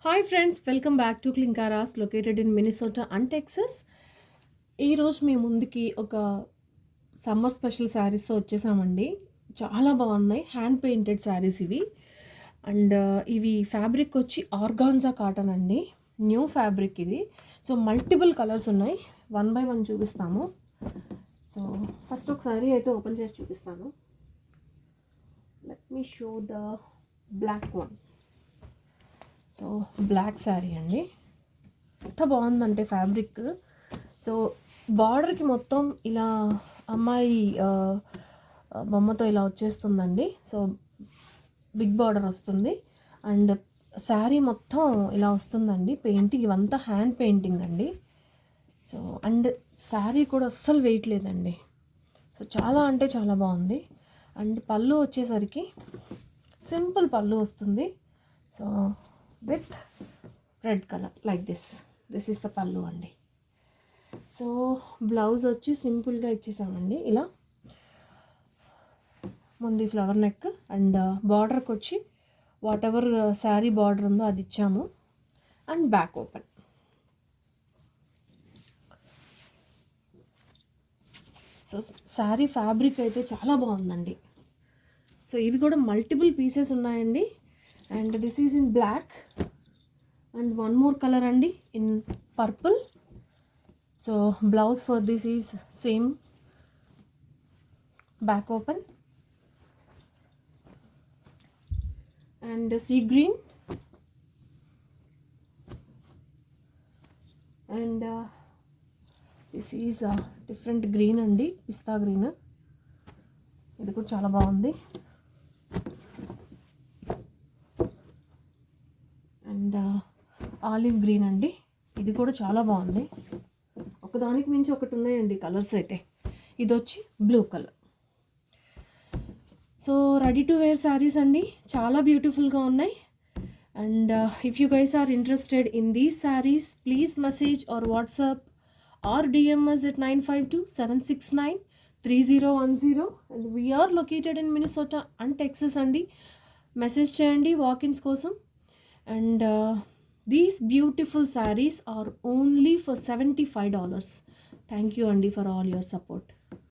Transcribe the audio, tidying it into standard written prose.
Hi friends, welcome back to Klinkaras located in Minnesota and Texas. ఈరోజు మీ ముందుకి ఒక సమ్మర్ స్పెషల్ శారీస్తో వచ్చేసామండి. చాలా బాగున్నాయి, హ్యాండ్ పెయింటెడ్ శారీస్ ఇవి. అండ్ ఇవి ఫ్యాబ్రిక్ వచ్చి ఆర్గాన్జా కాటన్ అండి, న్యూ ఫ్యాబ్రిక్ ఇది. సో మల్టిపుల్ కలర్స్ ఉన్నాయి, 1 by 1 చూపిస్తాము. సో ఫస్ట్ ఒక శారీ అయితే ఓపెన్ చేసి చూపిస్తాను. Let me show the black one. So black sari అండి, ఎంత బాగుందంటే ఫ్యాబ్రిక్. సో బార్డర్కి మొత్తం ఇలా అమ్మాయి బొమ్మతో ఇలా వచ్చేస్తుందండి. సో బిగ్ బార్డర్ వస్తుంది అండ్ శారీ మొత్తం ఇలా వస్తుందండి. పెయింటింగ్ ఇవంతా హ్యాండ్ పెయింటింగ్ అండి. సో అండ్ శారీ కూడా అస్సలు వెయిట్ లేదండి. సో చాలా అంటే చాలా బాగుంది. అండ్ పళ్ళు వచ్చేసరికి సింపుల్ పళ్ళు వస్తుంది. So with red colour like this is the పళ్ళు అండి. సో బ్లౌజ్ వచ్చి సింపుల్గా ఇచ్చేసామండి, ఇలా ముందు ఫ్లవర్ నెక్ అండ్ బార్డర్కి వచ్చి వాట్ ఎవర్ శారీ బార్డర్ ఉందో అది ఇచ్చాము. And back open. So sari fabric అయితే చాలా బాగుందండి. సో ఇవి కూడా మల్టిపుల్ పీసెస్ ఉన్నాయండి. And this is in black and one more colour అండి in purple. So blouse for this is same, back open. And sea green and this is different green అండి, pista green. ఇది కూడా చాలా బాగుంది. And olive green అండి, ఇది కూడా చాలా బాగుంది. ఒకదానికి మించి ఒకటి ఉన్నాయండి కలర్స్ అయితే. ఇది వచ్చి blue colour. So ready to wear saris అండి, చాలా బ్యూటిఫుల్గా ఉన్నాయి. And if you guys are interested in these saris, please message or WhatsApp or DMs at 952-769-3010. And we're located in Minnesota and Texas అండి. మెసేజ్ చేయండి వాకిన్స్ కోసం. And these beautiful sarees are only for $75. Thank you Andy for all your support.